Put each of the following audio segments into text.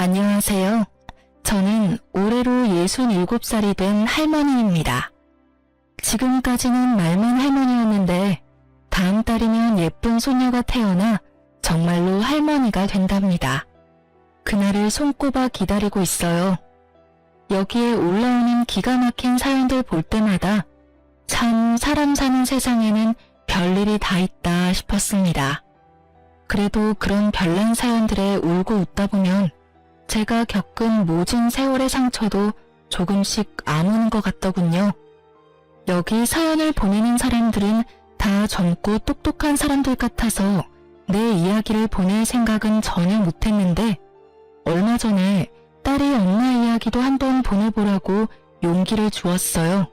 안녕하세요. 저는 올해로 67살이 된 할머니입니다. 지금까지는 말만 할머니였는데 다음 달이면 예쁜 손녀가 태어나 정말로 할머니가 된답니다. 그날을 손꼽아 기다리고 있어요. 여기에 올라오는 기가 막힌 사연들 볼 때마다 참 사람 사는 세상에는 별일이 다 있다 싶었습니다. 그래도 그런 별난 사연들에 울고 웃다 보면 제가 겪은 모진 세월의 상처도 조금씩 아무는 것 같더군요. 여기 사연을 보내는 사람들은 다 젊고 똑똑한 사람들 같아서 내 이야기를 보낼 생각은 전혀 못했는데 얼마 전에 딸이 엄마 이야기도 한번 보내보라고 용기를 주었어요.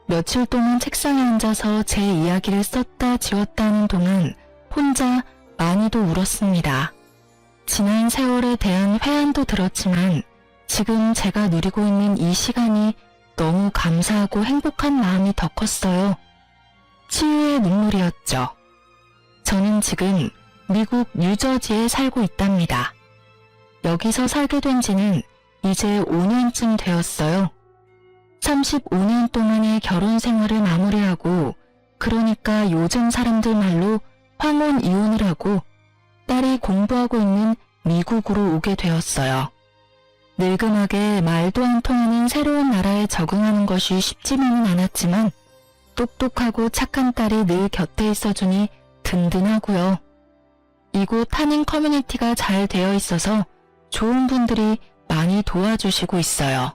며칠 동안 책상에 앉아서 제 이야기를 썼다 지웠다 하는 동안 혼자 많이도 울었습니다. 지난 세월에 대한 회한도 들었지만 지금 제가 누리고 있는 이 시간이 너무 감사하고 행복한 마음이 더 컸어요. 치유의 눈물이었죠. 저는 지금 미국 뉴저지에 살고 있답니다. 여기서 살게 된 지는 이제 5년쯤 되었어요. 35년 동안의 결혼 생활을 마무리하고 그러니까 요즘 사람들 말로 황혼 이혼을 하고 딸이 공부하고 있는 미국으로 오게 되었어요. 늙음하게 말도 안 통하는 새로운 나라에 적응하는 것이 쉽지만은 않았지만 똑똑하고 착한 딸이 늘 곁에 있어주니 든든하고요. 이곳 한인 커뮤니티가 잘 되어 있어서 좋은 분들이 많이 도와주시고 있어요.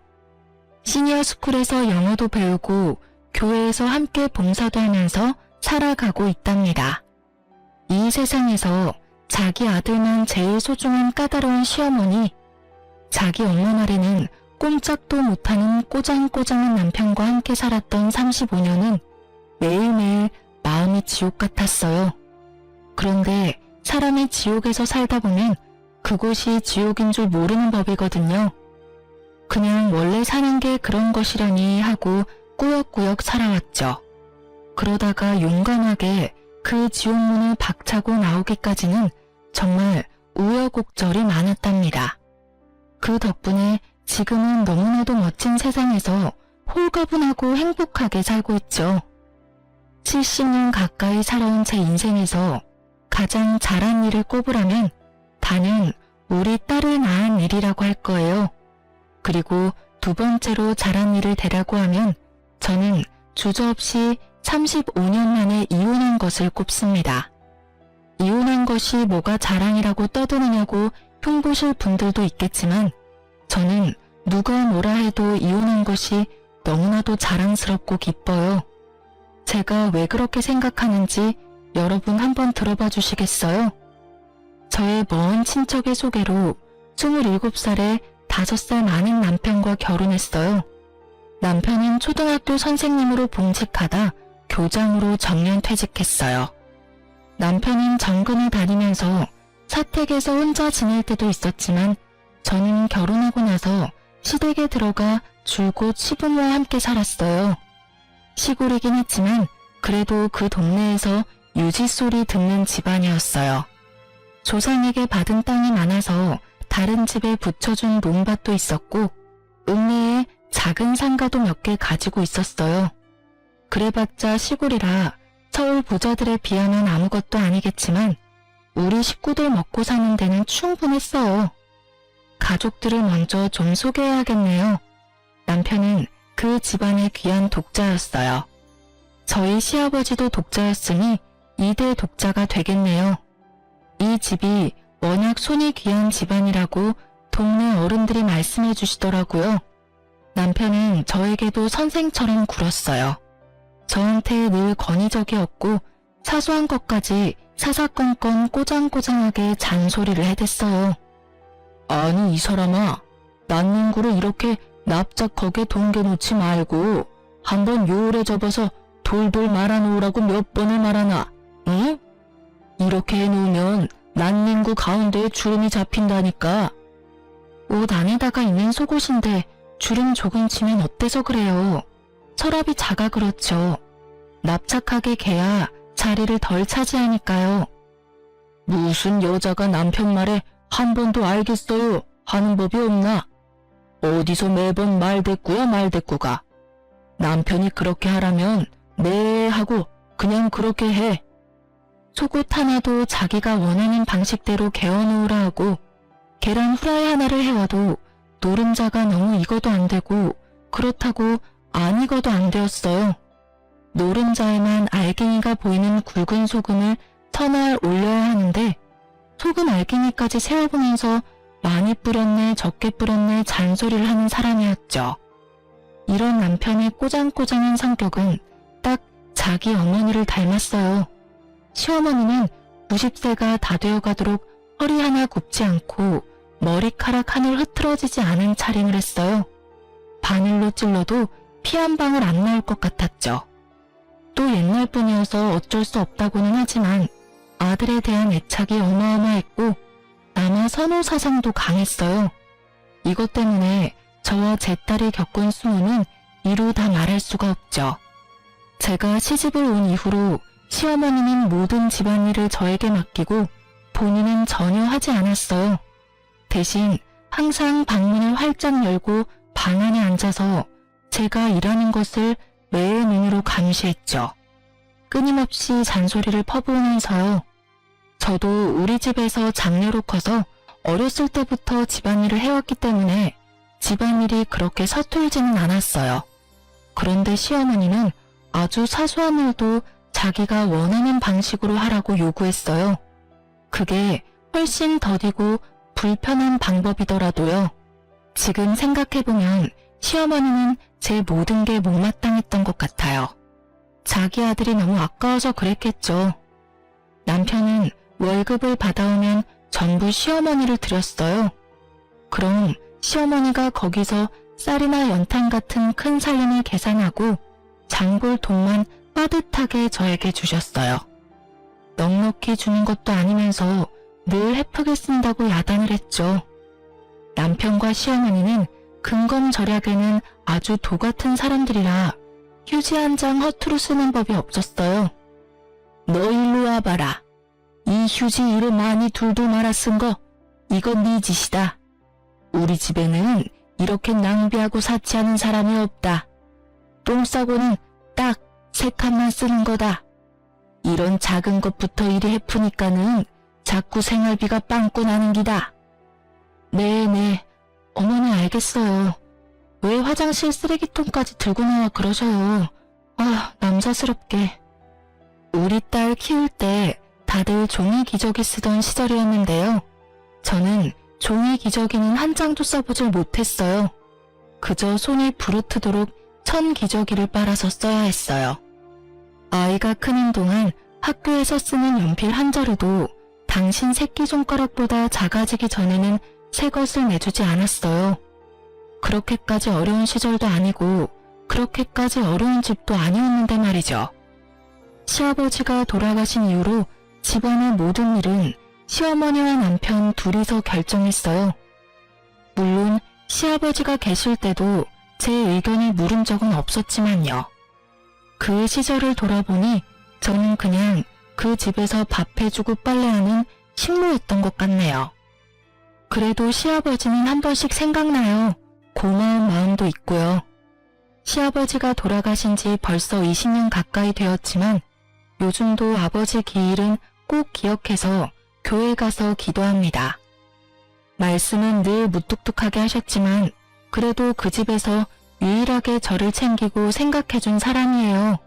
시니어 스쿨에서 영어도 배우고 교회에서 함께 봉사도 하면서 살아가고 있답니다. 이 세상에서 자기 아들만 제일 소중한 까다로운 시어머니, 자기 엄마 말에는 꼼짝도 못하는 꼬장꼬장한 남편과 함께 살았던 35년은 매일매일 마음이 지옥 같았어요. 그런데 사람이 지옥에서 살다 보면 그곳이 지옥인 줄 모르는 법이거든요. 그냥 원래 사는 게 그런 것이라니 하고 꾸역꾸역 살아왔죠. 그러다가 용감하게 그 지옥문을 박차고 나오기까지는 정말 우여곡절이 많았답니다. 그 덕분에 지금은 너무나도 멋진 세상에서 홀가분하고 행복하게 살고 있죠. 70년 가까이 살아온 제 인생에서 가장 잘한 일을 꼽으라면 단연 우리 딸을 낳은 일이라고 할 거예요. 그리고 두 번째로 잘한 일을 대라고 하면 저는 주저없이 35년 만에 이혼한 것을 꼽습니다. 이혼한 것이 뭐가 자랑이라고 떠드느냐고 흉보실 분들도 있겠지만 저는 누가 뭐라 해도 이혼한 것이 너무나도 자랑스럽고 기뻐요. 제가 왜 그렇게 생각하는지 여러분 한번 들어봐 주시겠어요? 저의 먼 친척의 소개로 27살에 5살 많은 남편과 결혼했어요. 남편은 초등학교 선생님으로 봉직하다 교장으로 정년 퇴직했어요. 남편은 정근을 다니면서 사택에서 혼자 지낼 때도 있었지만 저는 결혼하고 나서 시댁에 들어가 줄곧 시부모와 함께 살았어요. 시골이긴 했지만 그래도 그 동네에서 유지 소리 듣는 집안이었어요. 조상에게 받은 땅이 많아서 다른 집에 붙여준 논밭도 있었고 읍내에 작은 상가도 몇 개 가지고 있었어요. 그래봤자 시골이라 서울 부자들에 비하면 아무것도 아니겠지만 우리 식구들 먹고 사는 데는 충분했어요. 가족들을 먼저 좀 소개해야겠네요. 남편은 그 집안의 귀한 독자였어요. 저희 시아버지도 독자였으니 2대 독자가 되겠네요. 이 집이 워낙 손이 귀한 집안이라고 동네 어른들이 말씀해 주시더라고요. 남편은 저에게도 선생처럼 굴었어요. 저한테 늘 권위적이었고 사소한 것까지 사사건건 꼬장꼬장하게 잔소리를 해댔어요. 아니 이 사람아, 난닝구를 이렇게 납작하게 동겨놓지 말고 한번 요울에 접어서 돌돌 말아놓으라고 몇 번을 말하나, 응? 이렇게 해놓으면 난닝구 가운데에 주름이 잡힌다니까. 옷 안에다가 있는 속옷인데 주름 조금 치면 어때서 그래요? 서랍이 작아 그렇죠. 납작하게 개야 자리를 덜 차지하니까요. 무슨 여자가 남편 말에 한 번도 알겠어요 하는 법이 없나? 어디서 매번 말대꾸야 말대꾸가. 남편이 그렇게 하라면 네 하고 그냥 그렇게 해. 속옷 하나도 자기가 원하는 방식대로 개어놓으라 하고 계란 후라이 하나를 해와도 노른자가 너무 익어도 안 되고 그렇다고 안 익어도 안 되었어요. 노른자에만 알갱이가 보이는 굵은 소금을 서너 알 올려야 하는데 소금 알갱이까지 세어보면서 많이 뿌렸네 적게 뿌렸네 잔소리를 하는 사람이었죠. 이런 남편의 꼬장꼬장한 성격은 딱 자기 어머니를 닮았어요. 시어머니는 90세가 다 되어가도록 허리 하나 굽지 않고 머리카락 한 올 흐트러지지 않은 차림을 했어요. 바늘로 찔러도 피 한 방울 안 나올 것 같았죠. 또 옛날 분이어서 어쩔 수 없다고는 하지만 아들에 대한 애착이 어마어마했고 남아 선호 사상도 강했어요. 이것 때문에 저와 제 딸이 겪은 수모는 이루 다 말할 수가 없죠. 제가 시집을 온 이후로 시어머니는 모든 집안일을 저에게 맡기고 본인은 전혀 하지 않았어요. 대신 항상 방문을 활짝 열고 방 안에 앉아서 제가 일하는 것을 매의 눈으로 감시했죠. 끊임없이 잔소리를 퍼부으면서요. 저도 우리 집에서 장녀로 커서 어렸을 때부터 집안일을 해왔기 때문에 집안일이 그렇게 서툴지는 않았어요. 그런데 시어머니는 아주 사소한 일도 자기가 원하는 방식으로 하라고 요구했어요. 그게 훨씬 더디고 불편한 방법이더라도요. 지금 생각해보면 시어머니는 제 모든 게 못마땅했던 것 같아요. 자기 아들이 너무 아까워서 그랬겠죠. 남편은 월급을 받아오면 전부 시어머니를 드렸어요. 그럼 시어머니가 거기서 쌀이나 연탄 같은 큰 살림을 계산하고 장볼 돈만 빠듯하게 저에게 주셨어요. 넉넉히 주는 것도 아니면서 늘 헤프게 쓴다고 야단을 했죠. 남편과 시어머니는 근검절약에는 아주 도같은 사람들이라 휴지 한 장 허투루 쓰는 법이 없었어요. 너 일로 와봐라. 이 휴지 이래 많이 둘둘 말아 쓴 거 이건 네 짓이다. 우리 집에는 이렇게 낭비하고 사치하는 사람이 없다. 똥 싸고는 딱 3칸만 쓰는 거다. 이런 작은 것부터 이리 헤프니까는 자꾸 생활비가 빵꾸 나는 기다. 네네, 어머니 알겠어요. 왜 화장실 쓰레기통까지 들고 나와 그러셔요. 아, 남자스럽게. 우리 딸 키울 때 다들 종이 기저귀 쓰던 시절이었는데요. 저는 종이 기저귀는 한 장도 써보질 못했어요. 그저 손이 부르트도록 천 기저귀를 빨아서 써야 했어요. 아이가 크는 동안 학교에서 쓰는 연필 한 자루도 당신 새끼손가락보다 작아지기 전에는 새 것을 내주지 않았어요. 그렇게까지 어려운 시절도 아니고 그렇게까지 어려운 집도 아니었는데 말이죠. 시아버지가 돌아가신 이후로 집안의 모든 일은 시어머니와 남편 둘이서 결정했어요. 물론 시아버지가 계실 때도 제 의견을 물은 적은 없었지만요. 그 시절을 돌아보니 저는 그냥 그 집에서 밥 해주고 빨래하는 식모였던 것 같네요. 그래도 시아버지는 한 번씩 생각나요. 고마운 마음도 있고요. 시아버지가 돌아가신 지 벌써 20년 가까이 되었지만 요즘도 아버지 기일은 꼭 기억해서 교회 가서 기도합니다. 말씀은 늘 무뚝뚝하게 하셨지만 그래도 그 집에서 유일하게 저를 챙기고 생각해준 사람이에요.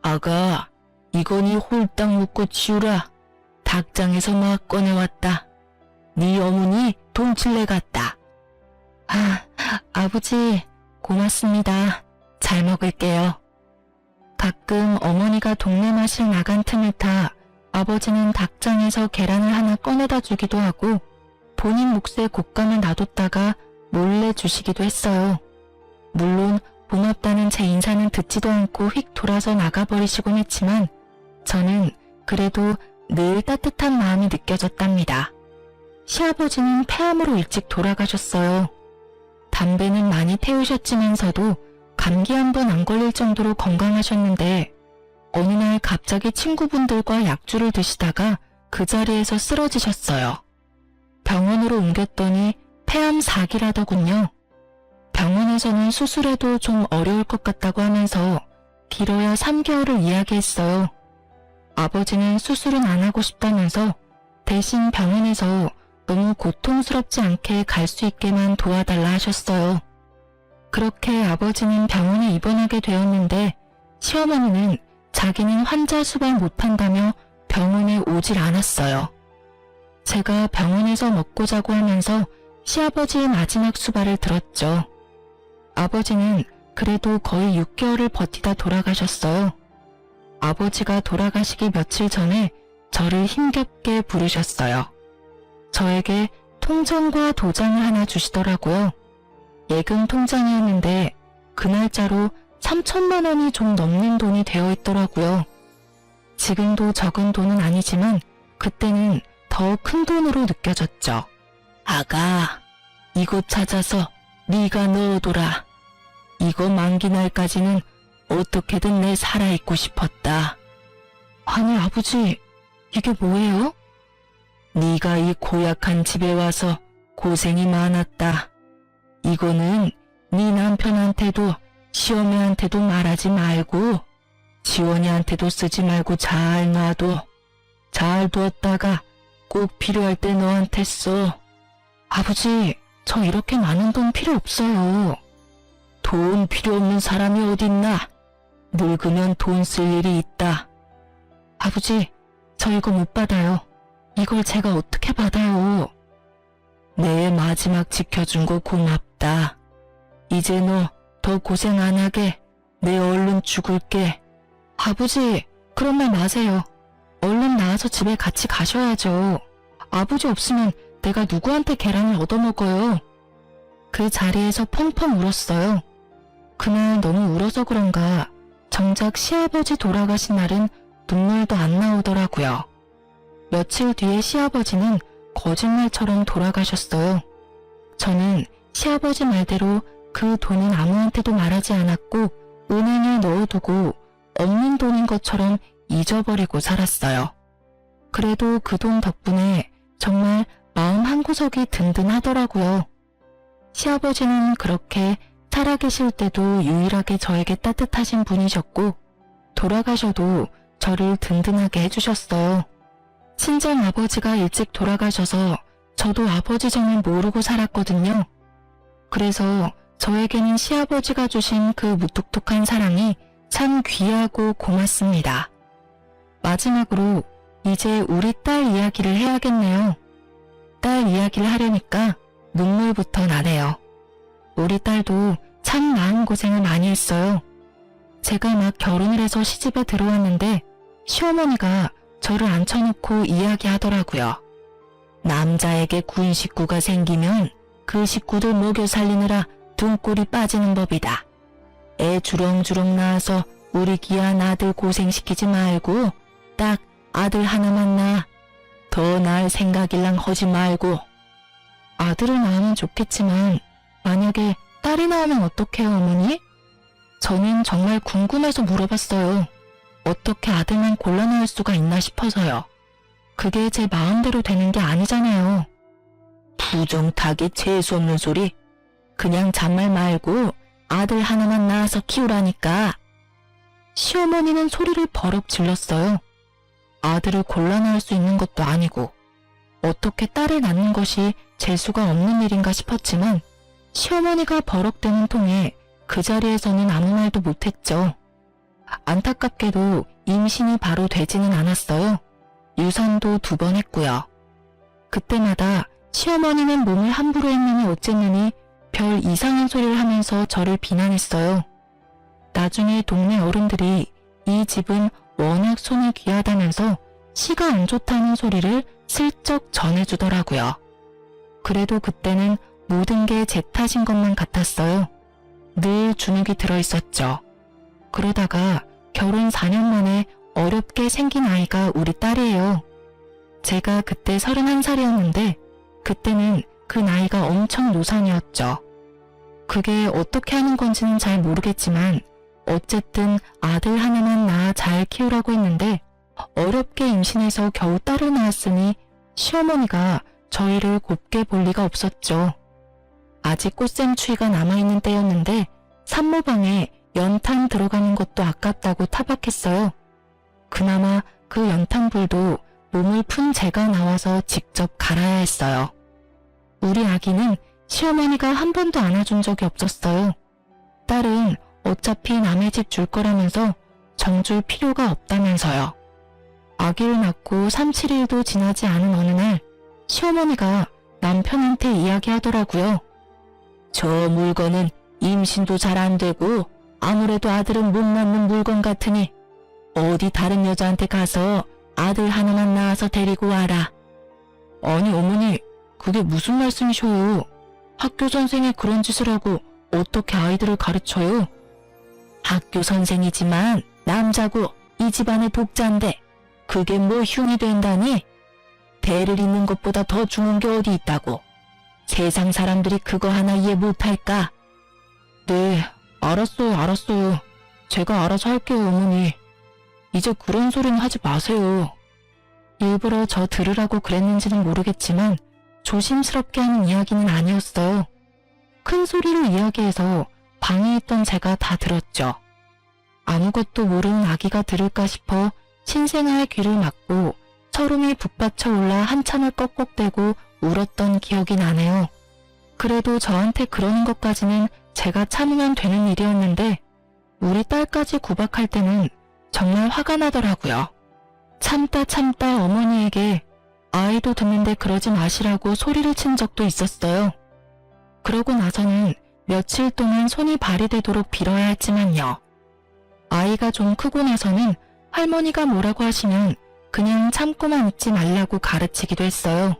아가, 이거니 홀딱 묶고 치우라. 닭장에서 막 꺼내왔다. 네 어머니 동칠래 같다. 아, 아버지 고맙습니다. 잘 먹을게요. 가끔 어머니가 동네 마실 나간 틈을 타 아버지는 닭장에서 계란을 하나 꺼내다 주기도 하고 본인 몫에 곶감을 놔뒀다가 몰래 주시기도 했어요. 물론 고맙다는 제 인사는 듣지도 않고 휙 돌아서 나가버리시곤 했지만 저는 그래도 늘 따뜻한 마음이 느껴졌답니다. 시아버지는 폐암으로 일찍 돌아가셨어요. 담배는 많이 태우셨지만서도 감기 한 번 안 걸릴 정도로 건강하셨는데 어느 날 갑자기 친구분들과 약주를 드시다가 그 자리에서 쓰러지셨어요. 병원으로 옮겼더니 폐암 4기라더군요. 병원에서는 수술해도 좀 어려울 것 같다고 하면서 길어야 3개월을 이야기했어요. 아버지는 수술은 안 하고 싶다면서 대신 병원에서 너무 고통스럽지 않게 갈 수 있게만 도와달라 하셨어요. 그렇게 아버지는 병원에 입원하게 되었는데 시어머니는 자기는 환자 수발 못한다며 병원에 오질 않았어요. 제가 병원에서 먹고 자고 하면서 시아버지의 마지막 수발을 들었죠. 아버지는 그래도 거의 6개월을 버티다 돌아가셨어요. 아버지가 돌아가시기 며칠 전에 저를 힘겹게 부르셨어요. 저에게 통장과 도장을 하나 주시더라고요. 예금 통장이었는데 그 날짜로 3천만 원이 좀 넘는 돈이 되어 있더라고요. 지금도 적은 돈은 아니지만 그때는 더 큰 돈으로 느껴졌죠. 아가, 이거 찾아서 네가 넣어둬라. 이거 만기 날까지는 어떻게든 내 살아있고 싶었다. 아니 아버지, 이게 뭐예요? 네가 이 고약한 집에 와서 고생이 많았다. 이거는 네 남편한테도 시어머니한테도 말하지 말고 지원이한테도 쓰지 말고 잘 놔둬. 잘 두었다가 꼭 필요할 때 너한테 써. 아버지, 저 이렇게 많은 돈 필요 없어요. 돈 필요 없는 사람이 어딨나? 늙으면 돈 쓸 일이 있다. 아버지, 저 이거 못 받아요. 이걸 제가 어떻게 받아요? 내 마지막 지켜준 거 고맙다. 이제 너 더 고생 안 하게 내 얼른 죽을게. 아버지, 그런 말 마세요. 얼른 나와서 집에 같이 가셔야죠. 아버지 없으면 내가 누구한테 계란을 얻어먹어요. 그 자리에서 펑펑 울었어요. 그날 너무 울어서 그런가 정작 시아버지 돌아가신 날은 눈물도 안 나오더라고요. 며칠 뒤에 시아버지는 거짓말처럼 돌아가셨어요. 저는 시아버지 말대로 그 돈은 아무한테도 말하지 않았고 은행에 넣어두고 없는 돈인 것처럼 잊어버리고 살았어요. 그래도 그 돈 덕분에 정말 마음 한구석이 든든하더라고요. 시아버지는 그렇게 살아계실 때도 유일하게 저에게 따뜻하신 분이셨고 돌아가셔도 저를 든든하게 해주셨어요. 친정 아버지가 일찍 돌아가셔서 저도 아버지 정을 모르고 살았거든요. 그래서 저에게는 시아버지가 주신 그 무뚝뚝한 사랑이 참 귀하고 고맙습니다. 마지막으로 이제 우리 딸 이야기를 해야겠네요. 딸 이야기를 하려니까 눈물부터 나네요. 우리 딸도 참 마음고생을 많이 했어요. 제가 막 결혼을 해서 시집에 들어왔는데 시어머니가 저를 앉혀놓고 이야기하더라고요. 남자에게 군 식구가 생기면 그 식구들 먹여 살리느라 등골이 빠지는 법이다. 애 주렁주렁 낳아서 우리 귀한 아들 고생시키지 말고 딱 아들 하나만 낳아. 더 낳을 생각일랑 하지 말고. 아들을 낳으면 좋겠지만 만약에 딸이 나오면 어떡해요, 어머니? 저는 정말 궁금해서 물어봤어요. 어떻게 아들만 골라 낳을 수가 있나 싶어서요. 그게 제 마음대로 되는 게 아니잖아요. 부정타기 재수없는 소리. 그냥 잔말 말고 아들 하나만 낳아서 키우라니까. 시어머니는 소리를 버럭 질렀어요. 아들을 골라 낳을 수 있는 것도 아니고 어떻게 딸을 낳는 것이 재수가 없는 일인가 싶었지만 시어머니가 버럭대는 통에 그 자리에서는 아무 말도 못했죠. 안타깝게도 임신이 바로 되지는 않았어요. 유산도 2번 했고요. 그때마다 시어머니는 몸을 함부로 했느니 어쨌느니 별 이상한 소리를 하면서 저를 비난했어요. 나중에 동네 어른들이 이 집은 워낙 손이 귀하다면서 시가 안 좋다는 소리를 슬쩍 전해주더라고요. 그래도 그때는 모든 게 제 탓인 것만 같았어요. 늘 주눅이 들어있었죠. 그러다가 결혼 4년 만에 어렵게 생긴 아이가 우리 딸이에요. 제가 그때 31살이었는데 그때는 그 나이가 엄청 노산이었죠. 그게 어떻게 하는 건지는 잘 모르겠지만 어쨌든 아들 하나만 낳아 잘 키우라고 했는데 어렵게 임신해서 겨우 딸을 낳았으니 시어머니가 저희를 곱게 볼 리가 없었죠. 아직 꽃샘추위가 남아있는 때였는데 산모방에 연탄 들어가는 것도 아깝다고 타박했어요. 그나마 그 연탄불도 몸을 푼 제가 나와서 직접 갈아야 했어요. 우리 아기는 시어머니가 한 번도 안아준 적이 없었어요. 딸은 어차피 남의 집 줄 거라면서 정줄 필요가 없다면서요. 아기를 낳고 3, 7일도 지나지 않은 어느 날 시어머니가 남편한테 이야기하더라고요. 저 물건은 임신도 잘 안 되고 아무래도 아들은 못 낳는 물건 같으니 어디 다른 여자한테 가서 아들 하나만 낳아서 데리고 와라. 아니 어머니, 그게 무슨 말씀이셔요? 학교 선생이 그런 짓을 하고 어떻게 아이들을 가르쳐요? 학교 선생이지만 남자고 이 집안의 독자인데 그게 뭐 흉이 된다니? 대를 잇는 것보다 더 중한 게 어디 있다고. 세상 사람들이 그거 하나 이해 못할까? 네, 알았어요. 제가 알아서 할게요, 어머니. 이제 그런 소리는 하지 마세요. 일부러 저 들으라고 그랬는지는 모르겠지만 조심스럽게 하는 이야기는 아니었어요. 큰 소리로 이야기해서 방에 있던 제가 다 들었죠. 아무것도 모르는 아기가 들을까 싶어 신생아의 귀를 막고 철음이 북받쳐 올라 한참을 꺽꺽대고 울었던 기억이 나네요. 그래도 저한테 그러는 것까지는 제가 참으면 되는 일이었는데 우리 딸까지 구박할 때는 정말 화가 나더라고요. 참다 어머니에게 아이도 듣는데 그러지 마시라고 소리를 친 적도 있었어요. 그러고 나서는 며칠 동안 손이 발이 되도록 빌어야 했지만요. 아이가 좀 크고 나서는 할머니가 뭐라고 하시면 그냥 참고만 있지 말라고 가르치기도 했어요.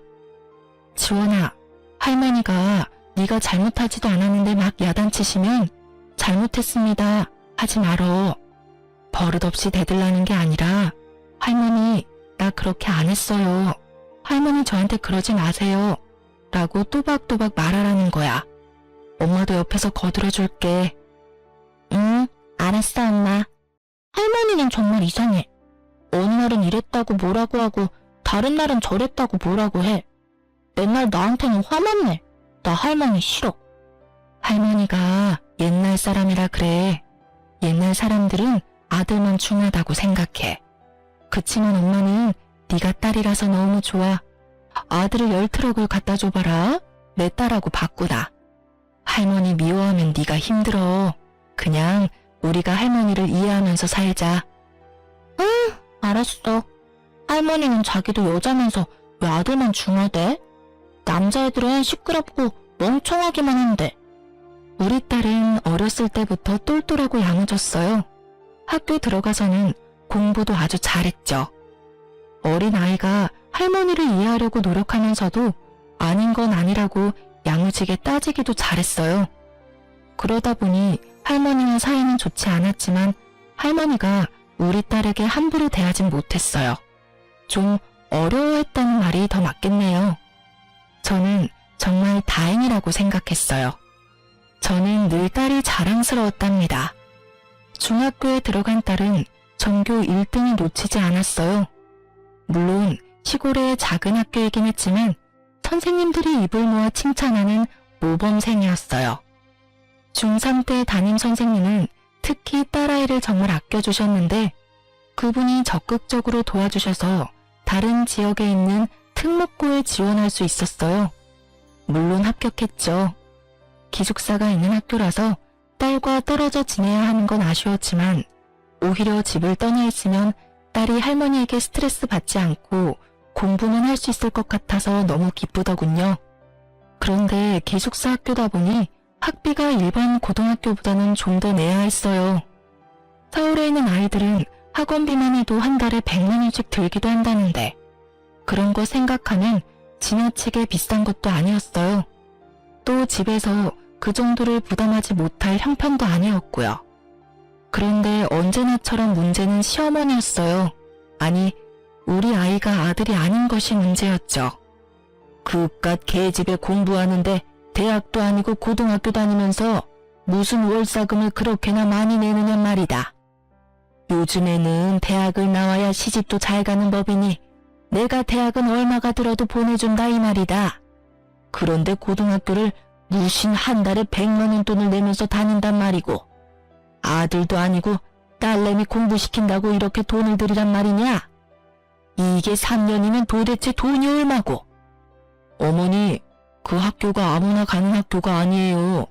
지원아, 할머니가 네가 잘못하지도 않았는데 막 야단치시면 잘못했습니다 하지 말어. 버릇없이 대들라는 게 아니라 할머니, 나 그렇게 안 했어요. 할머니 저한테 그러지 마세요. 라고 또박또박 말하라는 거야. 엄마도 옆에서 거들어줄게. 응, 알았어 엄마. 할머니는 정말 이상해. 어느 날은 이랬다고 뭐라고 하고 다른 날은 저랬다고 뭐라고 해. 맨날 나한테는 화만 내. 나 할머니 싫어. 할머니가 옛날 사람이라 그래. 옛날 사람들은 아들만 중요하다고 생각해. 그치만 엄마는 네가 딸이라서 너무 좋아. 아들을 10트럭을 갖다 줘봐라. 내 딸하고 바꾸다. 할머니 미워하면 네가 힘들어. 그냥 우리가 할머니를 이해하면서 살자. 응, 알았어. 할머니는 자기도 여자면서 왜 아들만 중요하대? 남자애들은 시끄럽고 멍청하기만 한데. 우리 딸은 어렸을 때부터 똘똘하고 야무졌어요. 학교 들어가서는 공부도 아주 잘했죠. 어린 아이가 할머니를 이해하려고 노력하면서도 아닌 건 아니라고 야무지게 따지기도 잘했어요. 그러다 보니 할머니와 사이는 좋지 않았지만 할머니가 우리 딸에게 함부로 대하진 못했어요. 좀 어려워했다는 말이 더 맞겠네요. 저는 정말 다행이라고 생각했어요. 저는 늘 딸이 자랑스러웠답니다. 중학교에 들어간 딸은 전교 1등을 놓치지 않았어요. 물론 시골의 작은 학교이긴 했지만 선생님들이 입을 모아 칭찬하는 모범생이었어요. 중3 때 담임 선생님은 특히 딸아이를 정말 아껴주셨는데 그분이 적극적으로 도와주셔서 다른 지역에 있는 특목고에 지원할 수 있었어요. 물론 합격했죠. 기숙사가 있는 학교라서 딸과 떨어져 지내야 하는 건 아쉬웠지만 오히려 집을 떠나 있으면 딸이 할머니에게 스트레스 받지 않고 공부는 할 수 있을 것 같아서 너무 기쁘더군요. 그런데 기숙사 학교다 보니 학비가 일반 고등학교보다는 좀 더 내야 했어요. 서울에 있는 아이들은 학원비만 해도 한 달에 100만 원씩 들기도 한다는데 그런 거 생각하면 지나치게 비싼 것도 아니었어요. 또 집에서 그 정도를 부담하지 못할 형편도 아니었고요. 그런데 언제나처럼 문제는 시어머니였어요. 아니, 우리 아이가 아들이 아닌 것이 문제였죠. 그깟 개집에 공부하는데 대학도 아니고 고등학교 다니면서 무슨 월사금을 그렇게나 많이 내느냐 말이다. 요즘에는 대학을 나와야 시집도 잘 가는 법이니 내가 대학은 얼마가 들어도 보내준다 이 말이다. 그런데 고등학교를 무슨 한 달에 100만 원 돈을 내면서 다닌단 말이고 아들도 아니고 딸내미 공부시킨다고 이렇게 돈을 들이란 말이냐? 이게 3년이면 도대체 돈이 얼마고? 어머니, 그 학교가 아무나 가는 학교가 아니에요.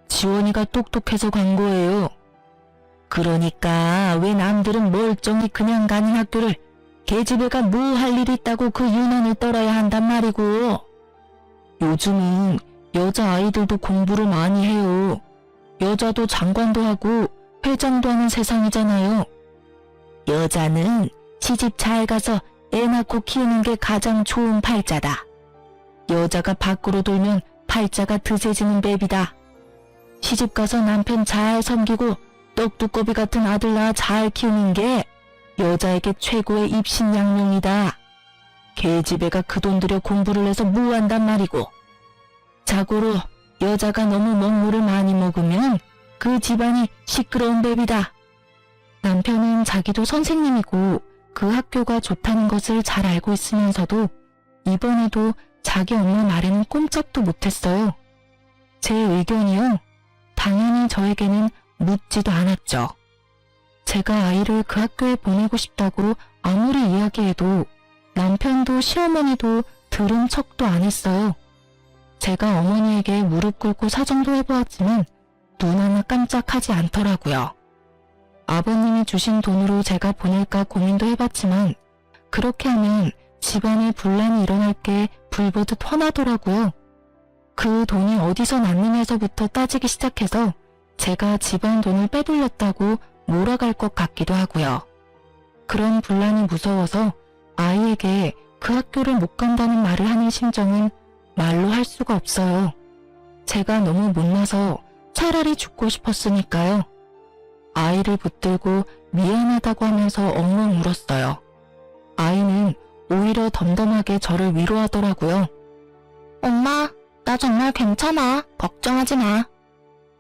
지원이가 똑똑해서 간 거예요. 그러니까 왜 남들은 멀쩡히 그냥 가는 학교를 계집애가 뭐 할 일 있다고 그 유난을 떨어야 한단 말이고. 요즘은 여자아이들도 공부를 많이 해요. 여자도 장관도 하고 회장도 하는 세상이잖아요. 여자는 시집 잘 가서 애 낳고 키우는 게 가장 좋은 팔자다. 여자가 밖으로 돌면 팔자가 드세지는 법이다. 시집 가서 남편 잘 섬기고 떡두꺼비 같은 아들 낳아 잘 키우는 게 여자에게 최고의 입신양명이다. 계집애가 그 돈 들여 공부를 해서 뭐 한단 말이고. 자고로 여자가 너무 먹물을 많이 먹으면 그 집안이 시끄러운 법이다. 남편은 자기도 선생님이고 그 학교가 좋다는 것을 잘 알고 있으면서도 이번에도 자기 엄마 말에는 꼼짝도 못했어요. 제 의견이요? 당연히 저에게는 묻지도 않았죠. 제가 아이를 그 학교에 보내고 싶다고 아무리 이야기해도 남편도 시어머니도 들은 척도 안 했어요. 제가 어머니에게 무릎 꿇고 사정도 해보았지만 눈 하나 깜짝하지 않더라고요. 아버님이 주신 돈으로 제가 보낼까 고민도 해봤지만 그렇게 하면 집안에 분란이 일어날 게 불보듯 뻔하더라고요. 그 돈이 어디서 났느냐서부터 따지기 시작해서 제가 집안 돈을 빼돌렸다고 몰아갈 것 같기도 하고요. 그런 분란이 무서워서 아이에게 그 학교를 못 간다는 말을 하는 심정은 말로 할 수가 없어요. 제가 너무 못나서 차라리 죽고 싶었으니까요. 아이를 붙들고 미안하다고 하면서 엉엉 울었어요. 아이는 오히려 덤덤하게 저를 위로하더라고요. 엄마, 나 정말 괜찮아. 걱정하지 마.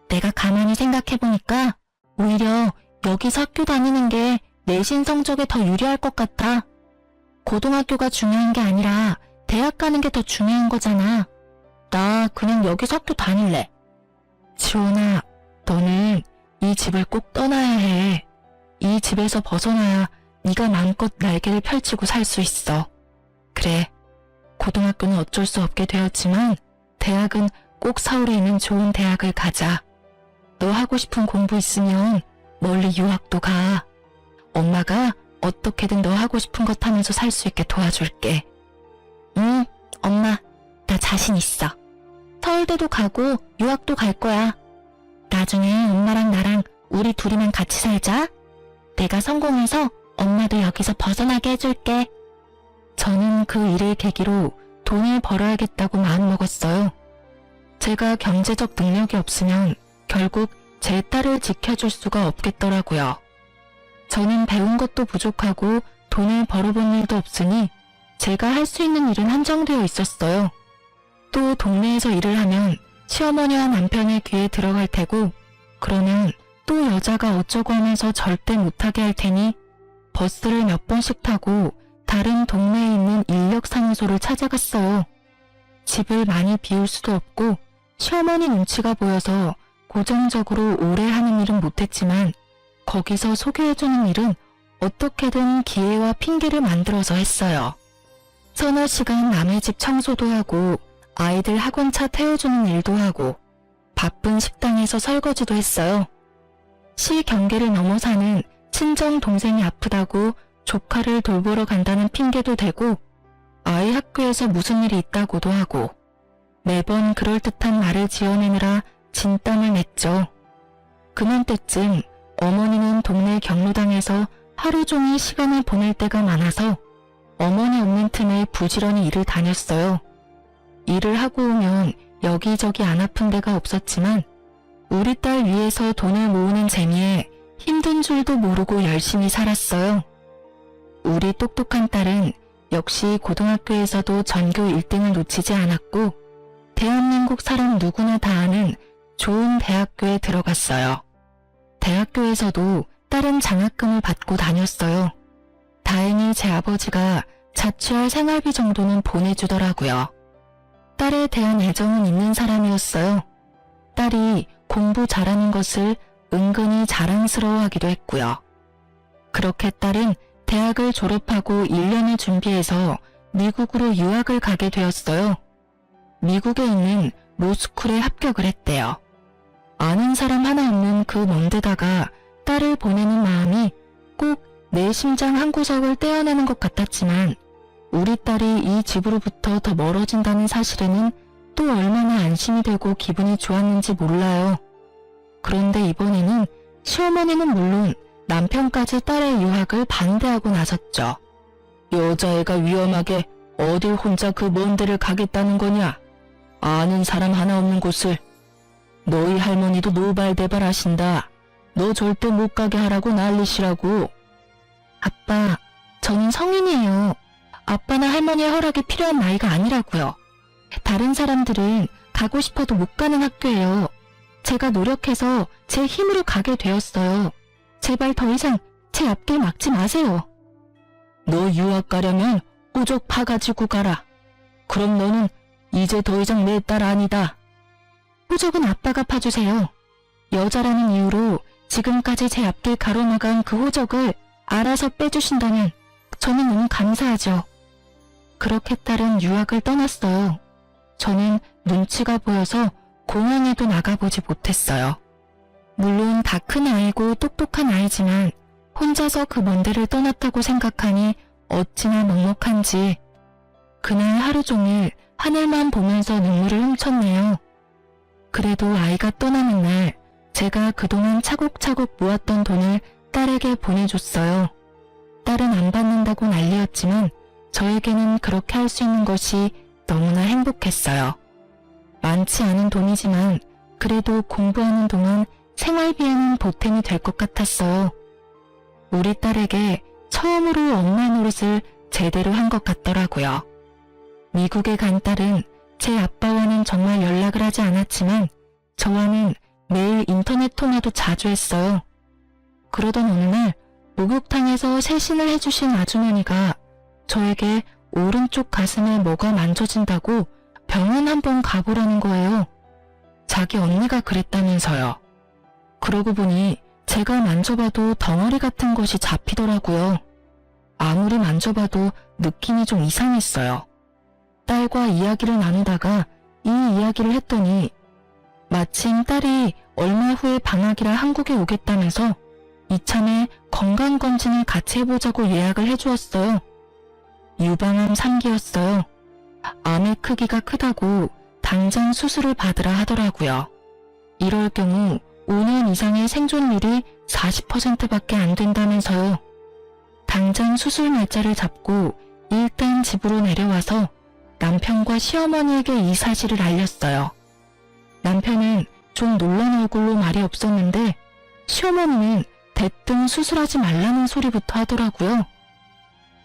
내가 가만히 생각해보니까 오히려 여기서 학교 다니는 게 내신 성적에 더 유리할 것 같아. 고등학교가 중요한 게 아니라 대학 가는 게 더 중요한 거잖아. 나 그냥 여기서 학교 다닐래. 지원아, 너는 이 집을 꼭 떠나야 해. 이 집에서 벗어나야 네가 마음껏 날개를 펼치고 살 수 있어. 그래, 고등학교는 어쩔 수 없게 되었지만 대학은 꼭 서울에 있는 좋은 대학을 가자. 너 하고 싶은 공부 있으면 멀리 유학도 가. 엄마가 어떻게든 너 하고 싶은 것 하면서 살 수 있게 도와줄게. 응, 엄마, 나 자신 있어. 서울대도 가고 유학도 갈 거야. 나중에 엄마랑 나랑 우리 둘이만 같이 살자. 내가 성공해서 엄마도 여기서 벗어나게 해줄게. 저는 그 일을 계기로 돈을 벌어야겠다고 마음먹었어요. 제가 경제적 능력이 없으면 결국 제 딸을 지켜줄 수가 없겠더라고요. 저는 배운 것도 부족하고 돈을 벌어본 일도 없으니 제가 할 수 있는 일은 한정되어 있었어요. 또 동네에서 일을 하면 시어머니와 남편의 귀에 들어갈 테고 그러면 또 여자가 어쩌고 하면서 절대 못하게 할 테니 버스를 몇 번씩 타고 다른 동네에 있는 인력사무소를 찾아갔어요. 집을 많이 비울 수도 없고 시어머니 눈치가 보여서 고정적으로 오래 하는 일은 못했지만 거기서 소개해주는 일은 어떻게든 기회와 핑계를 만들어서 했어요. 서너 시간 남의 집 청소도 하고 아이들 학원차 태워주는 일도 하고 바쁜 식당에서 설거지도 했어요. 시 경계를 넘어 사는 친정 동생이 아프다고 조카를 돌보러 간다는 핑계도 대고 아이 학교에서 무슨 일이 있다고도 하고 매번 그럴듯한 말을 지어내느라 진땀을 냈죠. 그맘때쯤 어머니는 동네 경로당에서 하루 종일 시간을 보낼 때가 많아서 어머니 없는 틈에 부지런히 일을 다녔어요. 일을 하고 오면 여기저기 안 아픈 데가 없었지만 우리 딸 위해서 돈을 모으는 재미에 힘든 줄도 모르고 열심히 살았어요. 우리 똑똑한 딸은 역시 고등학교에서도 전교 1등을 놓치지 않았고 대한민국 사람 누구나 다 아는 좋은 대학교에 들어갔어요. 대학교에서도 딸은 장학금을 받고 다녔어요. 다행히 제 아버지가 자취할 생활비 정도는 보내주더라고요. 딸에 대한 애정은 있는 사람이었어요. 딸이 공부 잘하는 것을 은근히 자랑스러워하기도 했고요. 그렇게 딸은 대학을 졸업하고 1년을 준비해서 미국으로 유학을 가게 되었어요. 미국에 있는 로스쿨에 합격을 했대요. 아는 사람 하나 없는 그 먼 데다가 딸을 보내는 마음이 꼭 내 심장 한 구석을 떼어내는 것 같았지만 우리 딸이 이 집으로부터 더 멀어진다는 사실에는 또 얼마나 안심이 되고 기분이 좋았는지 몰라요. 그런데 이번에는 시어머니는 물론 남편까지 딸의 유학을 반대하고 나섰죠. 여자애가 위험하게 어딜 혼자 그 먼 데를 가겠다는 거냐? 아는 사람 하나 없는 곳을. 너희 할머니도 노발대발 하신다. 너 절대 못 가게 하라고 난리시라고. 아빠, 저는 성인이에요. 아빠나 할머니의 허락이 필요한 나이가 아니라고요. 다른 사람들은 가고 싶어도 못 가는 학교예요. 제가 노력해서 제 힘으로 가게 되었어요. 제발 더 이상 제 앞길 막지 마세요. 너 유학 가려면 호적 파가지고 가라. 그럼 너는 이제 더 이상 내 딸 아니다. 호적은 아빠가 파주세요. 여자라는 이유로 지금까지 제 앞길 가로막은 그 호적을 알아서 빼주신다면 저는 너무 감사하죠. 그렇게 딸은 유학을 떠났어요. 저는 눈치가 보여서 공항에도 나가보지 못했어요. 물론 다 큰 아이고 똑똑한 아이지만 혼자서 그 먼 데를 떠났다고 생각하니 어찌나 먹먹한지 그날 하루 종일 하늘만 보면서 눈물을 훔쳤네요. 그래도 아이가 떠나는 날 제가 그동안 차곡차곡 모았던 돈을 딸에게 보내줬어요. 딸은 안 받는다고 난리였지만 저에게는 그렇게 할 수 있는 것이 너무나 행복했어요. 많지 않은 돈이지만 그래도 공부하는 동안 생활비에는 보탬이 될 것 같았어요. 우리 딸에게 처음으로 엄마 노릇을 제대로 한 것 같더라고요. 미국에 간 딸은 제 아빠와는 정말 연락을 하지 않았지만 저와는 매일 인터넷 통화도 자주 했어요. 그러던 어느 날 목욕탕에서 세신을 해주신 아주머니가 저에게 오른쪽 가슴에 뭐가 만져진다고 병원 한번 가보라는 거예요. 자기 언니가 그랬다면서요. 그러고 보니 제가 만져봐도 덩어리 같은 것이 잡히더라고요. 아무리 만져봐도 느낌이 좀 이상했어요. 딸과 이야기를 나누다가 이 이야기를 했더니 마침 딸이 얼마 후에 방학이라 한국에 오겠다면서 이참에 건강검진을 같이 해보자고 예약을 해주었어요. 유방암 3기였어요. 암의 크기가 크다고 당장 수술을 받으라 하더라고요. 이럴 경우 5년 이상의 생존율이 40%밖에 안 된다면서요. 당장 수술 날짜를 잡고 일단 집으로 내려와서 남편과 시어머니에게 이 사실을 알렸어요. 남편은 좀 놀란 얼굴로 말이 없었는데 시어머니는 대뜸 수술하지 말라는 소리부터 하더라고요.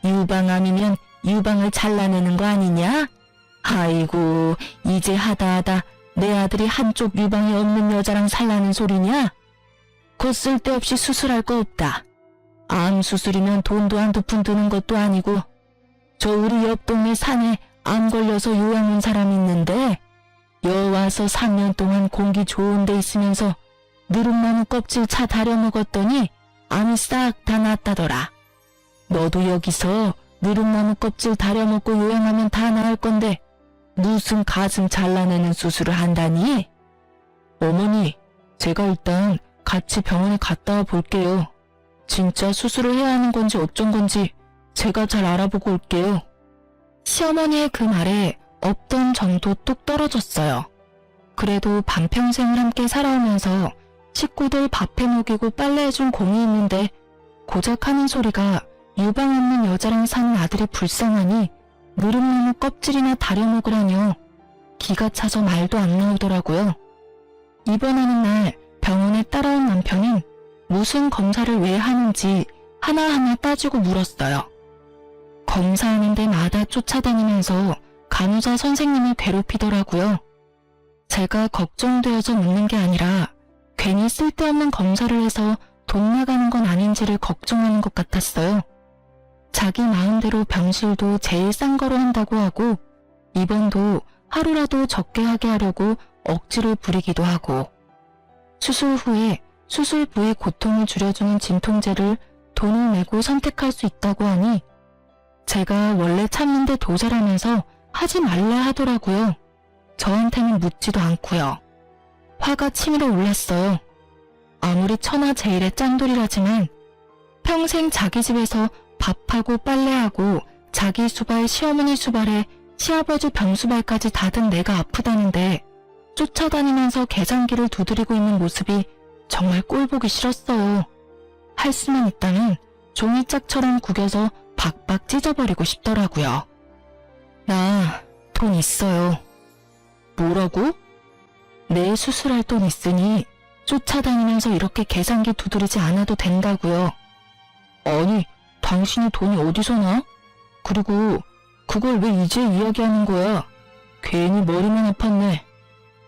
유방암이면 유방을 잘라내는 거 아니냐? 아이고, 이제 하다하다 내 아들이 한쪽 유방이 없는 여자랑 살라는 소리냐? 곧 쓸데없이 수술할 거 없다. 암 수술이면 돈도 한두 푼 드는 것도 아니고 저 우리 옆 동네 산에 암 걸려서 요양 온 사람 있는데 여 와서 3년 동안 공기 좋은 데 있으면서 누룩나무 껍질 차 다려 먹었더니 암이 싹 다 낫다더라. 너도 여기서 누룩나무 껍질 다려 먹고 요양하면 다 나을 건데 무슨 가슴 잘라내는 수술을 한다니? 어머니, 제가 일단 같이 병원에 갔다 와 볼게요. 진짜 수술을 해야 하는 건지 어쩐 건지 제가 잘 알아보고 올게요. 시어머니의 그 말에 없던 정도 뚝 떨어졌어요. 그래도 반평생을 함께 살아오면서 식구들 밥해 먹이고 빨래해준 공이 있는데 고작 하는 소리가 유방 없는 여자랑 사는 아들이 불쌍하니 누룩나무 껍질이나 다려 먹으라뇨. 기가 차서 말도 안 나오더라고요. 입원하는 날 병원에 따라온 남편은 무슨 검사를 왜 하는지 하나하나 따지고 물었어요. 검사하는 데마다 쫓아다니면서 간호사 선생님을 괴롭히더라고요. 제가 걱정되어서 묻는 게 아니라 괜히 쓸데없는 검사를 해서 돈 나가는 건 아닌지를 걱정하는 것 같았어요. 자기 마음대로 병실도 제일 싼 거로 한다고 하고 입원도 하루라도 적게 하게 하려고 억지를 부리기도 하고, 수술 후에 수술 부위 고통을 줄여주는 진통제를 돈을 내고 선택할 수 있다고 하니 제가 원래 참는데 도살하면서 하지 말라 하더라고요. 저한테는 묻지도 않고요. 화가 치밀어 올랐어요. 아무리 천하제일의 짱돌이라지만 평생 자기 집에서 밥하고 빨래하고 자기 수발, 시어머니 수발에 시아버지 병수발까지 다 든 내가 아프다는데 쫓아다니면서 계산기를 두드리고 있는 모습이 정말 꼴보기 싫었어요. 할 수만 있다면 종이짝처럼 구겨서 박박 찢어버리고 싶더라고요. 나 돈 있어요. 뭐라고? 내 수술할 돈 있으니 쫓아다니면서 이렇게 계산기 두드리지 않아도 된다고요. 아니, 당신이 돈이 어디서 나? 그리고 그걸 왜 이제 이야기하는 거야? 괜히 머리만 아팠네.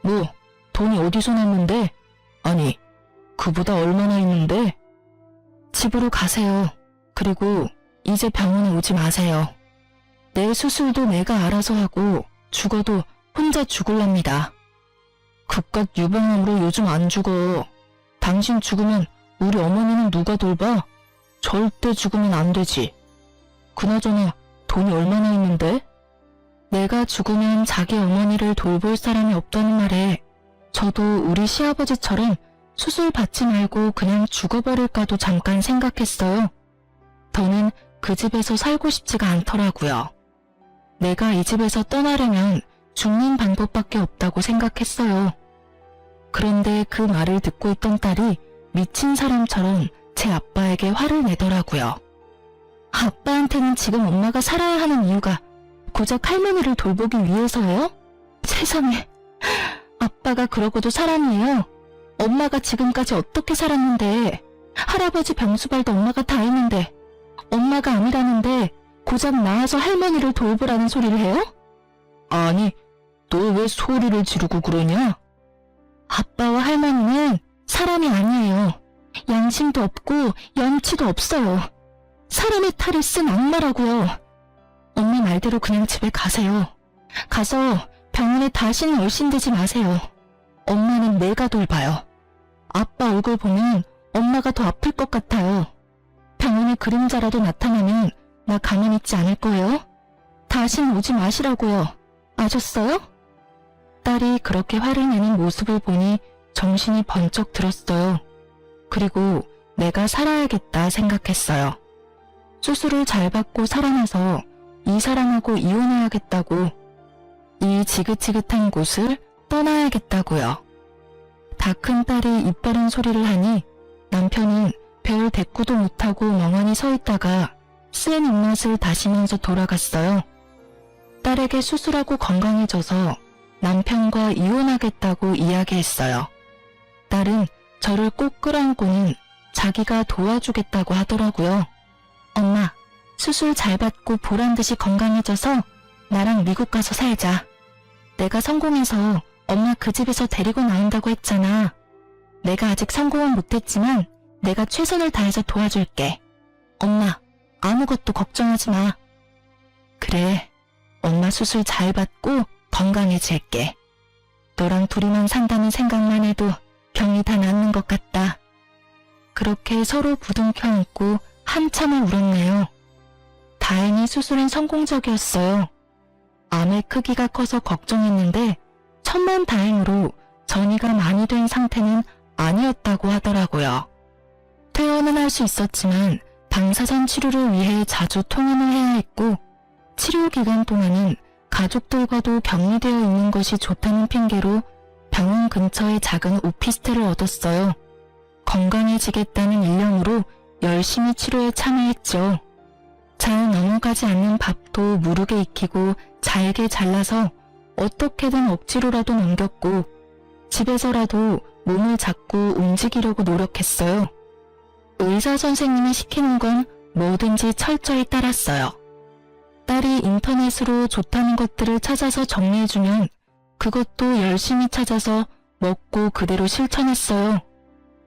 뭐, 돈이 어디서 났는데? 아니, 그보다 얼마나 있는데? 집으로 가세요. 그리고 이제 병원에 오지 마세요. 내 수술도 내가 알아서 하고 죽어도 혼자 죽을랍니다. 극각 유방암으로 요즘 안 죽어. 당신 죽으면 우리 어머니는 누가 돌봐? 절대 죽으면 안 되지. 그나저나 돈이 얼마나 있는데? 내가 죽으면 자기 어머니를 돌볼 사람이 없다는 말에 저도 우리 시아버지처럼 수술 받지 말고 그냥 죽어버릴까도 잠깐 생각했어요. 더는 그 집에서 살고 싶지가 않더라고요. 내가 이 집에서 떠나려면 죽는 방법밖에 없다고 생각했어요. 그런데 그 말을 듣고 있던 딸이 미친 사람처럼 제 아빠에게 화를 내더라고요. 아빠한테는 지금 엄마가 살아야 하는 이유가 고작 할머니를 돌보기 위해서예요? 세상에, 아빠가 그러고도 사람이에요. 엄마가 지금까지 어떻게 살았는데, 할아버지 병수발도 엄마가 다 했는데, 엄마가 아니라는데 고작 나와서 할머니를 돌보라는 소리를 해요? 아니, 너 왜 소리를 지르고 그러냐? 아빠와 할머니는 사람이 아니에요. 양심도 없고 염치도 없어요. 사람의 탈을 쓴 악마라고요. 엄마 말대로 그냥 집에 가세요. 가서 병원에 다시는 얼씬대지 마세요. 엄마는 내가 돌봐요. 아빠 얼굴 보면 엄마가 더 아플 것 같아요. 병원에 그림자라도 나타나면 나 가만히 있지 않을 거예요. 다시는 오지 마시라고요. 아셨어요? 딸이 그렇게 화를 내는 모습을 보니 정신이 번쩍 들었어요. 그리고 내가 살아야겠다 생각했어요. 수술을 잘 받고 살아나서 이 사람하고 이혼해야겠다고, 이 지긋지긋한 곳을 떠나야겠다고요. 다 큰 딸이 입 바른 소리를 하니 남편은 별 대꾸도 못하고 멍하니 서 있다가 쓴 입맛을 다시면서 돌아갔어요. 딸에게 수술하고 건강해져서 남편과 이혼하겠다고 이야기했어요. 딸은 저를 꼭 끌어안고는 자기가 도와주겠다고 하더라고요. 엄마, 수술 잘 받고 보란듯이 건강해져서 나랑 미국 가서 살자. 내가 성공해서 엄마 그 집에서 데리고 나온다고 했잖아. 내가 아직 성공은 못했지만 내가 최선을 다해서 도와줄게. 엄마, 아무것도 걱정하지 마. 그래, 엄마 수술 잘 받고 건강해질게. 너랑 둘이만 산다는 생각만 해도 병이 다 낫는 것 같다. 그렇게 서로 부둥켜 안고 한참을 울었네요. 다행히 수술은 성공적이었어요. 암의 크기가 커서 걱정했는데 천만다행으로 전이가 많이 된 상태는 아니었다고 하더라고요. 퇴원은 할 수 있었지만 방사선 치료를 위해 자주 통원을 해야 했고, 치료 기간 동안은 가족들과도 격리되어 있는 것이 좋다는 핑계로 병원 근처에 작은 오피스텔을 얻었어요. 건강해지겠다는 일념으로 열심히 치료에 참여했죠. 잘 넘어가지 않는 밥도 무르게 익히고 잘게 잘라서 어떻게든 억지로라도 넘겼고, 집에서라도 몸을 잡고 움직이려고 노력했어요. 의사 선생님이 시키는 건 뭐든지 철저히 따랐어요. 딸이 인터넷으로 좋다는 것들을 찾아서 정리해주면 그것도 열심히 찾아서 먹고 그대로 실천했어요.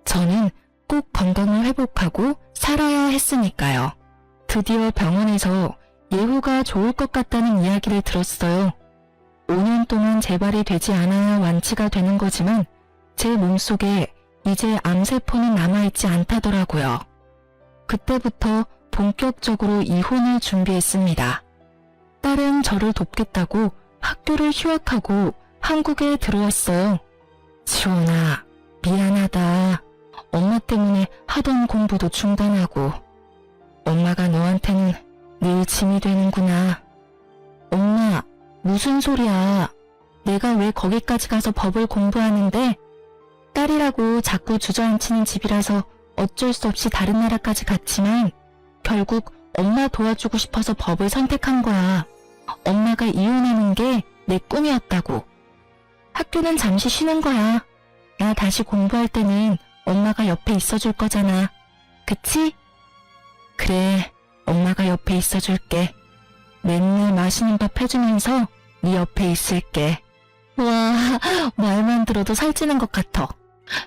저는 꼭 건강을 회복하고 살아야 했으니까요. 드디어 병원에서 예후가 좋을 것 같다는 이야기를 들었어요. 5년 동안 재발이 되지 않아야 완치가 되는 거지만 제 몸속에 이제 암세포는 남아있지 않다더라고요. 그때부터 본격적으로 이혼을 준비했습니다. 딸은 저를 돕겠다고 학교를 휴학하고 한국에 들어왔어요. 지원아, 미안하다. 엄마 때문에 하던 공부도 중단하고. 엄마가 너한테는 늘 짐이 되는구나. 엄마, 무슨 소리야. 내가 왜 거기까지 가서 법을 공부하는데? 딸이라고 자꾸 주저앉히는 집이라서 어쩔 수 없이 다른 나라까지 갔지만 결국 엄마 도와주고 싶어서 법을 선택한 거야. 엄마가 이혼하는 게 내 꿈이었다고. 학교는 잠시 쉬는 거야. 나 다시 공부할 때는 엄마가 옆에 있어줄 거잖아. 그치? 그래, 엄마가 옆에 있어줄게. 맨날 맛있는 밥 해주면서 네 옆에 있을게. 와, 말만 들어도 살찌는 것 같아.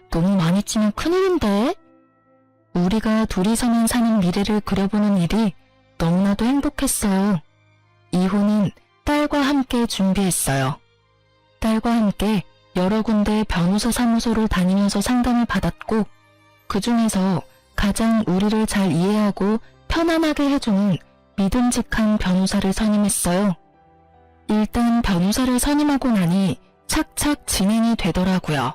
너무 많이 찌면 큰일인데? 우리가 둘이서만 사는 미래를 그려보는 일이 너무나도 행복했어요. 이혼은 딸과 함께 준비했어요. 딸과 함께 여러 군데 변호사 사무소를 다니면서 상담을 받았고 그 중에서 가장 우리를 잘 이해하고 편안하게 해주는 믿음직한 변호사를 선임했어요. 일단 변호사를 선임하고 나니 착착 진행이 되더라고요.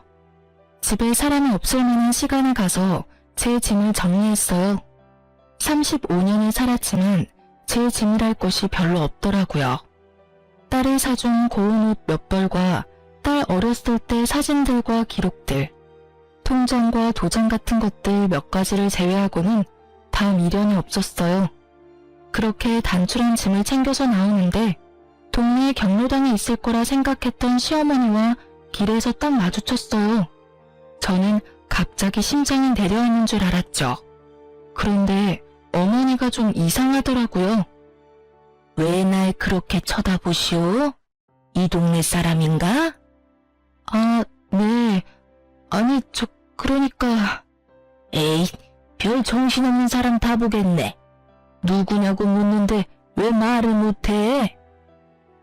집에 사람이 없을 만한 시간에 가서 제 짐을 정리했어요. 35년을 살았지만 제 짐이랄 것이 별로 없더라고요. 딸이 사준 고운 옷 몇 벌과 딸 어렸을 때 사진들과 기록들, 통장과 도장 같은 것들 몇 가지를 제외하고는 다 미련이 없었어요. 그렇게 단출한 짐을 챙겨서 나오는데 동네 경로당에 있을 거라 생각했던 시어머니와 길에서 딱 마주쳤어요. 저는 갑자기 심장이 내려앉는 줄 알았죠. 그런데 어머니가 좀 이상하더라고요. 왜 날 그렇게 쳐다보시오? 이 동네 사람인가? 아, 네. 아니, 그러니까. 에이, 별 정신없는 사람 다 보겠네. 누구냐고 묻는데 왜 말을 못해?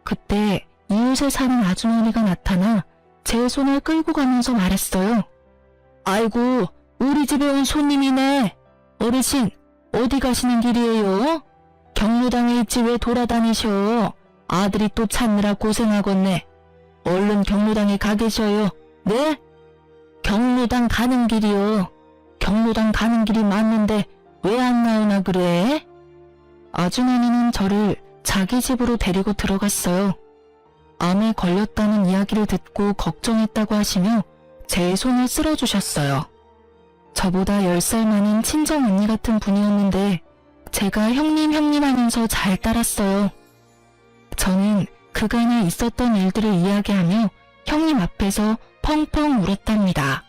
그때 이웃에 사는 아주머니가 나타나 제 손을 끌고 가면서 말했어요. 아이고, 우리 집에 온 손님이네. 어르신, 어디 가시는 길이에요? 경로당에 있지 왜 돌아다니셔? 아들이 또 찾느라 고생하겠네. 얼른 경로당에 가 계셔요. 네? 경로당 가는 길이요. 경로당 가는 길이 맞는데 왜 안 나오나 그래? 아주머니는 저를 자기 집으로 데리고 들어갔어요. 암에 걸렸다는 이야기를 듣고 걱정했다고 하시며 제 손을 쓸어주셨어요. 저보다 10살 많은 친정 언니 같은 분이었는데 제가 형님 하면서 잘 따랐어요. 저는 그간에 있었던 일들을 이야기하며 형님 앞에서 펑펑 울었답니다.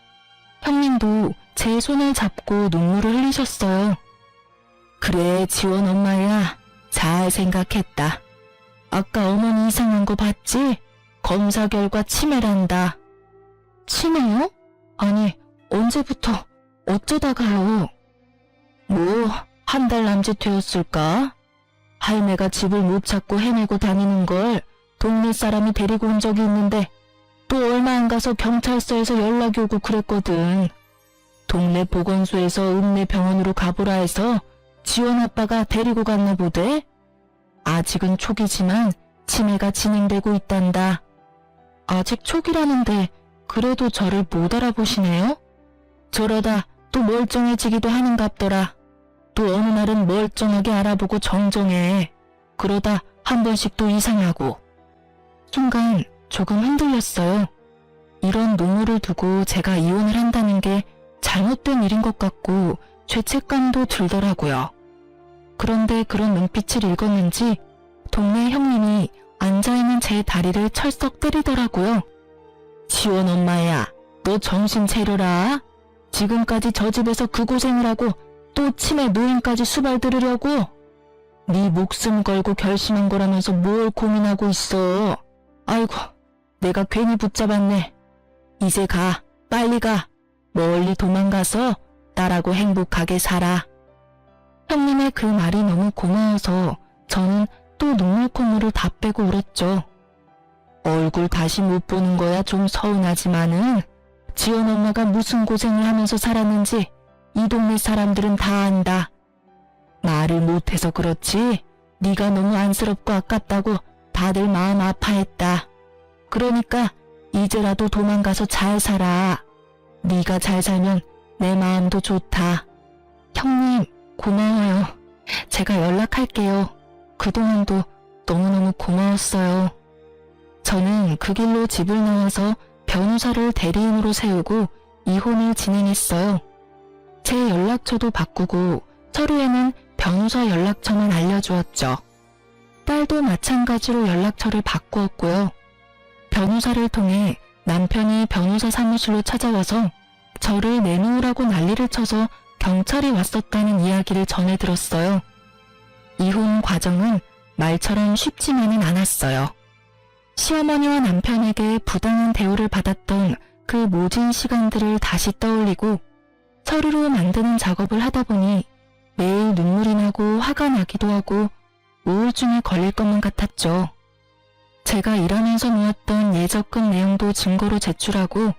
형님도 제 손을 잡고 눈물을 흘리셨어요. 그래, 지원 엄마야. 잘 생각했다. 아까 어머니 이상한 거 봤지? 검사 결과 치매란다. 치매요? 아니, 언제부터 어쩌다가요? 뭐, 한 달 남짓 되었을까? 할매가 집을 못 찾고 헤매고 다니는 걸 동네 사람이 데리고 온 적이 있는데 또 얼마 안 가서 경찰서에서 연락이 오고 그랬거든. 동네 보건소에서 읍내 병원으로 가보라 해서 지원 아빠가 데리고 갔나 보대. 아직은 초기지만 치매가 진행되고 있단다. 아직 초기라는데 그래도 저를 못 알아보시네요? 저러다 또 멀쩡해지기도 하는갑더라. 또 어느 날은 멀쩡하게 알아보고 정정해. 그러다 한 번씩 또 이상하고. 순간 조금 흔들렸어요. 이런 노모를 두고 제가 이혼을 한다는 게 잘못된 일인 것 같고 죄책감도 들더라고요. 그런데 그런 눈빛을 읽었는지 동네 형님이 앉아있는 제 다리를 철썩 때리더라고요. 지원 엄마야, 너 정신 차려라. 지금까지 저 집에서 그 고생을 하고 또 치매 노인까지 수발 들으려고? 네 목숨 걸고 결심한 거라면서 뭘 고민하고 있어. 아이고, 내가 괜히 붙잡았네. 이제 가, 빨리 가. 멀리 도망가서 딸하고 행복하게 살아. 형님의 그 말이 너무 고마워서 저는 또 눈물 콧물을 다 빼고 울었죠. 얼굴 다시 못 보는 거야 좀 서운하지만은 지연 엄마가 무슨 고생을 하면서 살았는지 이 동네 사람들은 다 안다. 말을 못해서 그렇지 네가 너무 안쓰럽고 아깝다고 다들 마음 아파했다. 그러니까 이제라도 도망가서 잘 살아. 네가 잘 살면 내 마음도 좋다. 형님 고마워요. 제가 연락할게요. 그동안도 너무너무 고마웠어요. 저는 그 길로 집을 나와서 변호사를 대리인으로 세우고 이혼을 진행했어요. 제 연락처도 바꾸고 서류에는 변호사 연락처만 알려주었죠. 딸도 마찬가지로 연락처를 바꾸었고요. 변호사를 통해 남편이 변호사 사무실로 찾아와서 저를 내놓으라고 난리를 쳐서 경찰이 왔었다는 이야기를 전해 들었어요. 이혼 과정은 말처럼 쉽지만은 않았어요. 시어머니와 남편에게 부당한 대우를 받았던 그 모진 시간들을 다시 떠올리고 서류로 만드는 작업을 하다 보니 매일 눈물이 나고 화가 나기도 하고 우울증에 걸릴 것만 같았죠. 제가 일하면서 모았던 예적금 내용도 증거로 제출하고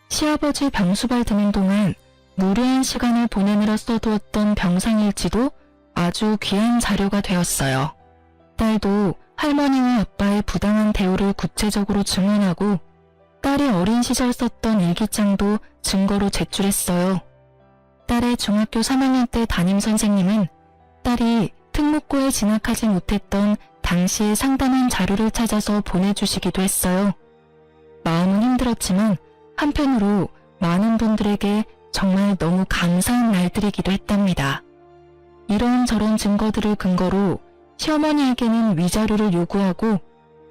시아버지 병수발 드는 동안 무료한 시간을 보내느라 써두었던 병상일지도 아주 귀한 자료가 되었어요. 딸도 할머니와 아빠의 부당한 대우를 구체적으로 증언하고 딸이 어린 시절 썼던 일기장도 증거로 제출했어요. 딸의 중학교 3학년 때 담임선생님은 딸이 특목고에 진학하지 못했던 당시의 상담한 자료를 찾아서 보내주시기도 했어요. 마음은 힘들었지만 한편으로 많은 분들에게 정말 너무 감사한 날들이기도 했답니다. 이런저런 증거들을 근거로 시어머니에게는 위자료를 요구하고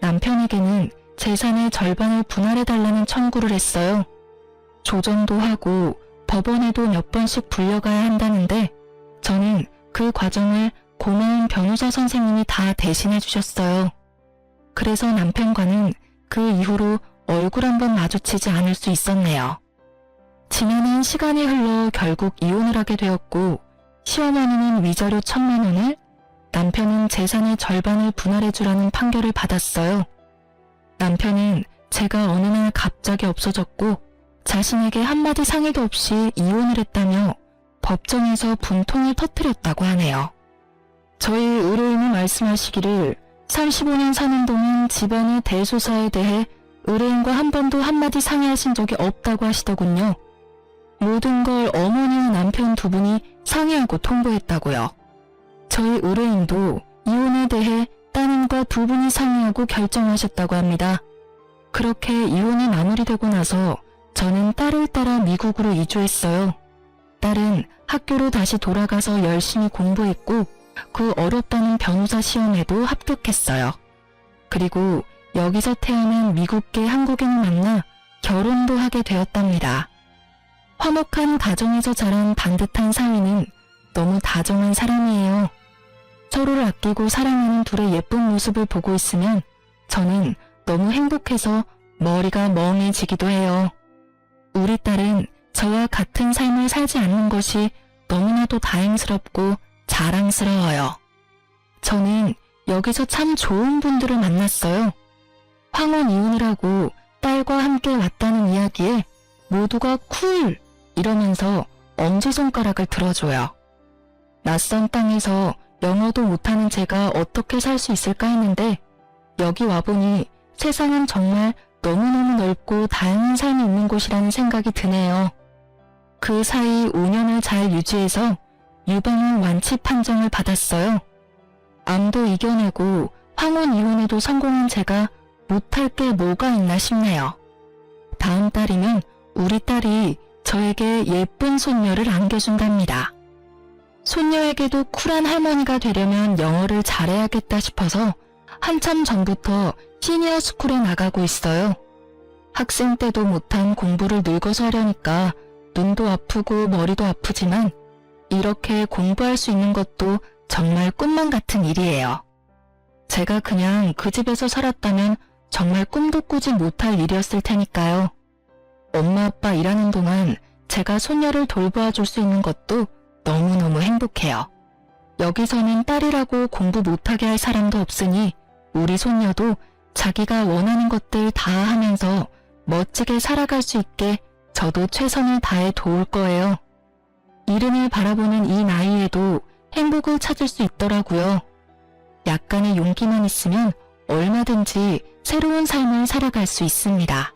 남편에게는 재산의 절반을 분할해달라는 청구를 했어요. 조정도 하고 법원에도 몇 번씩 불려가야 한다는데 저는 그 과정을 고마운 변호사 선생님이 다 대신해 주셨어요. 그래서 남편과는 그 이후로 얼굴 한번 마주치지 않을 수 있었네요. 지나는 시간이 흘러 결국 이혼을 하게 되었고 시어머니는 위자료 1,000만 원을 남편은 재산의 절반을 분할해주라는 판결을 받았어요. 남편은 제가 어느 날 갑자기 없어졌고 자신에게 한마디 상의도 없이 이혼을 했다며 법정에서 분통을 터뜨렸다고 하네요. 저희 의뢰인이 말씀하시기를 35년 사는 동안 집안의 대소사에 대해 의뢰인과 한 번도 한마디 상의하신 적이 없다고 하시더군요. 모든 걸 어머니와 남편 두 분이 상의하고 통보했다고요. 저희 의뢰인도 이혼에 대해 따님과 두 분이 상의하고 결정하셨다고 합니다. 그렇게 이혼이 마무리되고 나서 저는 딸을 따라 미국으로 이주했어요. 딸은 학교로 다시 돌아가서 열심히 공부했고 그 어렵다는 변호사 시험에도 합격했어요. 그리고 여기서 태어난 미국계 한국인을 만나 결혼도 하게 되었답니다. 화목한 가정에서 자란 반듯한 사위는 너무 다정한 사람이에요. 서로를 아끼고 사랑하는 둘의 예쁜 모습을 보고 있으면 저는 너무 행복해서 머리가 멍해지기도 해요. 우리 딸은 저와 같은 삶을 살지 않는 것이 너무나도 다행스럽고 자랑스러워요. 저는 여기서 참 좋은 분들을 만났어요. 황혼 이혼을 하고 딸과 함께 왔다는 이야기에 모두가 쿨! 이러면서 엄지손가락을 들어줘요. 낯선 땅에서 영어도 못하는 제가 어떻게 살 수 있을까 했는데 여기 와보니 세상은 정말 너무너무 넓고 다양한 삶이 있는 곳이라는 생각이 드네요. 그 사이 5년을 잘 유지해서 유방암 완치 판정을 받았어요. 암도 이겨내고 황혼 이혼에도 성공한 제가 못할 게 뭐가 있나 싶네요. 다음 달이면 우리 딸이 저에게 예쁜 손녀를 안겨준답니다. 손녀에게도 쿨한 할머니가 되려면 영어를 잘해야겠다 싶어서 한참 전부터 시니어 스쿨에 나가고 있어요. 학생 때도 못한 공부를 늙어서 하려니까 눈도 아프고 머리도 아프지만 이렇게 공부할 수 있는 것도 정말 꿈만 같은 일이에요. 제가 그냥 그 집에서 살았다면 정말 꿈도 꾸지 못할 일이었을 테니까요. 엄마 아빠 일하는 동안 제가 손녀를 돌보아 줄 수 있는 것도 너무너무 행복해요. 여기서는 딸이라고 공부 못하게 할 사람도 없으니 우리 손녀도 자기가 원하는 것들 다 하면서 멋지게 살아갈 수 있게 저도 최선을 다해 도울 거예요. 이른을 바라보는 이 나이에도 행복을 찾을 수 있더라고요. 약간의 용기만 있으면 얼마든지 새로운 삶을 살아갈 수 있습니다.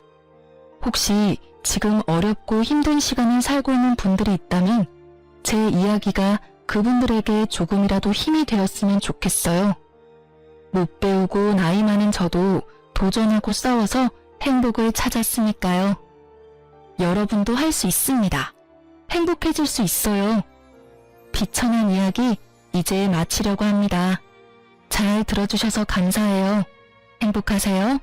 혹시 지금 어렵고 힘든 시간을 살고 있는 분들이 있다면 제 이야기가 그분들에게 조금이라도 힘이 되었으면 좋겠어요. 못 배우고 나이 많은 저도 도전하고 싸워서 행복을 찾았으니까요. 여러분도 할 수 있습니다. 행복해질 수 있어요. 비천한 이야기 이제 마치려고 합니다. 잘 들어주셔서 감사해요. 행복하세요.